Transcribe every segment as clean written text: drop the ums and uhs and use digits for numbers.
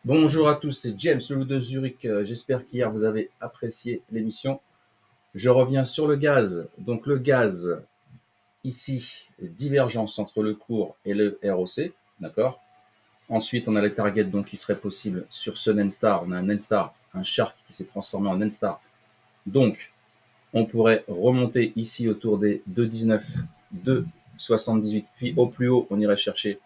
Bonjour à tous, c'est James, le loup de Zurich. J'espère qu'hier vous avez apprécié l'émission. Je reviens sur le gaz. Donc le gaz, ici, divergence entre le cours et le ROC, d'accord. Ensuite, on a les targets donc, qui seraient possibles sur ce N-Star. On a un N-Star, un Shark qui s'est transformé en N-Star. Donc, on pourrait remonter ici autour des 2,19, 2,78. Puis au plus haut, on irait chercher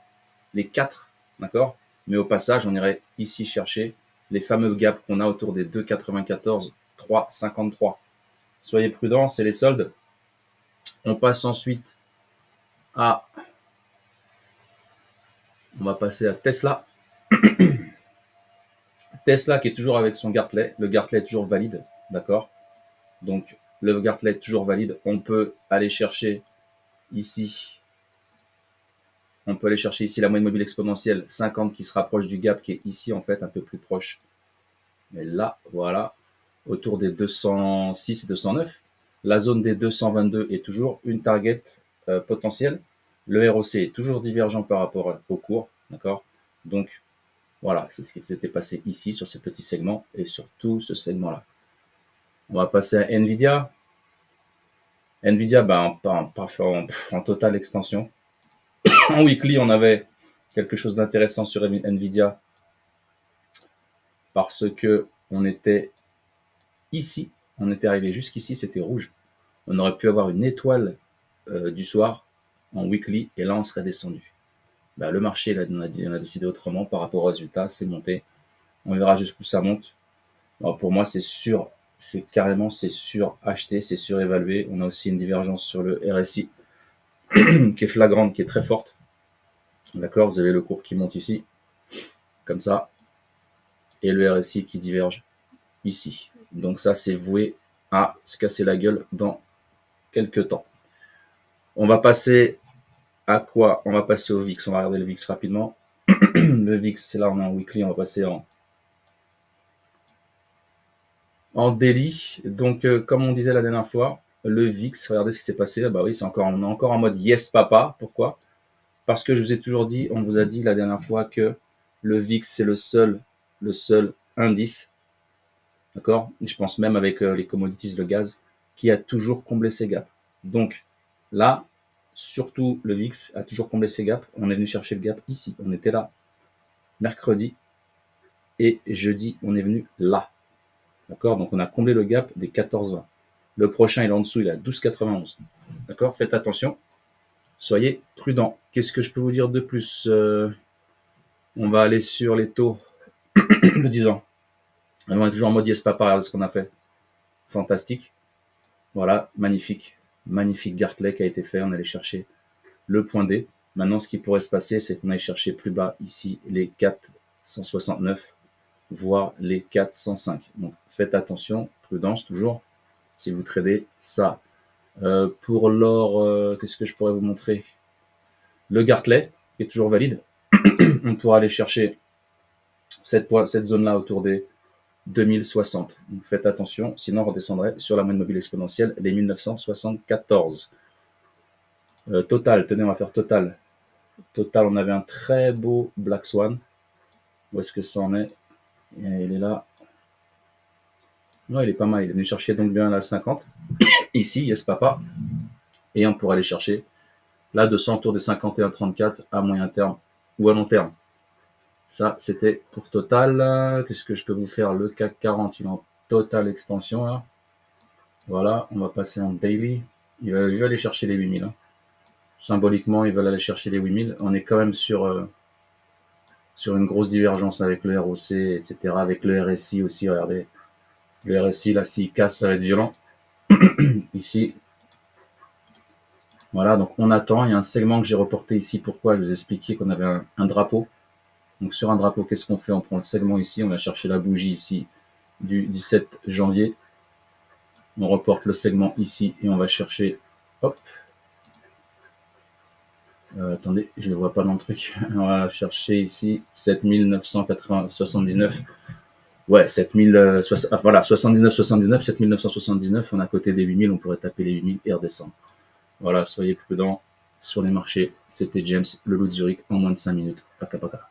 les 4, d'accord. Mais au passage, on irait ici chercher les fameux gaps qu'on a autour des 2,94, 3,53. Soyez prudents, c'est les soldes. On passe ensuite à... On va passer à Tesla. Tesla qui est toujours avec son Gartley. Le Gartley est toujours valide, d'accord. Donc, le Gartley est toujours valide. On peut aller chercher ici... On peut aller chercher ici la moyenne mobile exponentielle 50 qui se rapproche du gap qui est ici en fait un peu plus proche. Mais là, voilà, autour des 206 et 209. La zone des 222 est toujours une target potentielle. Le ROC est toujours divergent par rapport au cours, d'accord. Donc, voilà, c'est ce qui s'était passé ici sur ces petits segments et sur tout ce segment-là. On va passer à Nvidia. Nvidia, en totale extension. En weekly, on avait quelque chose d'intéressant sur Nvidia parce que on était ici, on était arrivé jusqu'ici, c'était rouge. On aurait pu avoir une étoile du soir en weekly et là on serait descendu. Le marché, là, on a décidé autrement par rapport au résultat, c'est monté. On verra jusqu'où ça monte. Alors, pour moi, c'est sûr, c'est suracheté, c'est surévalué. On a aussi une divergence sur le RSI qui est flagrante, qui est très forte. D'accord, vous avez le cours qui monte ici, comme ça, et le RSI qui diverge ici. Donc ça, c'est voué à se casser la gueule dans quelques temps. On va passer à quoi? On va passer au VIX. On va regarder le VIX rapidement. Le VIX, c'est là, on est en weekly. On va passer en daily. Donc, comme on disait la dernière fois, le VIX, regardez ce qui s'est passé. Bah oui, on est encore en mode yes papa. Pourquoi? Parce que je vous ai toujours dit, on vous a dit la dernière fois que le VIX, c'est le seul indice, d'accord? Je pense même avec les commodities, le gaz, qui a toujours comblé ses gaps. Donc, là, surtout le VIX a toujours comblé ses gaps. On est venu chercher le gap ici. On était là mercredi et jeudi, on est venu là. D'accord? Donc, on a comblé le gap des 14,20. Le prochain, il est en dessous, il est à 12,91. D'accord? Faites attention. Soyez prudents. Qu'est-ce que je peux vous dire de plus? On va aller sur les taux de 10 ans. On est toujours en mode yes papa, regardez ce qu'on a fait. Fantastique. Voilà, magnifique. Magnifique Gartley qui a été fait. On allait chercher le point D. Maintenant, ce qui pourrait se passer, c'est qu'on aille chercher plus bas ici les 469, voire les 405. Donc, faites attention, prudence toujours, si vous tradez ça. Pour l'or, qu'est-ce que je pourrais vous montrer? Le Gartley, qui est toujours valide. On pourra aller chercher cette zone-là autour des 2060. Donc, faites attention, sinon on redescendrait sur la moyenne mobile exponentielle, les 1974. Total, tenez, on va faire Total. Total, on avait un très beau Black Swan. Où est-ce que ça en est? Il est là. Ouais, il est pas mal. Il est venu chercher donc bien la 50. Ici, yes papa. Et on pourrait aller chercher la 200 autour des 51,34 à moyen terme ou à long terme. Ça, c'était pour Total. Qu'est-ce que je peux vous faire? Le CAC 40, il est en totale extension là. Voilà, on va passer en daily. Il va aller chercher les 8000. Hein. Symboliquement, ils veulent aller chercher les 8000. On est quand même sur une grosse divergence avec le ROC, etc. Avec le RSI aussi, regardez. Le RSI, là, s'il casse, ça va être violent. Ici. Voilà, donc on attend. Il y a un segment que j'ai reporté ici. Pourquoi? Je vous ai expliqué qu'on avait un drapeau. Donc sur un drapeau, qu'est-ce qu'on fait? On prend le segment ici. On va chercher la bougie ici du 17 janvier. On reporte le segment ici et on va chercher... Hop. Attendez, je ne le vois pas dans le truc. On va chercher ici 7979. Ouais, 7000, voilà, 79, 7979. On est à côté des 8000, on pourrait taper les 8000 et redescendre. Voilà, soyez prudents sur les marchés. C'était James, le loup de Zurich, en moins de 5 minutes. Paka paka.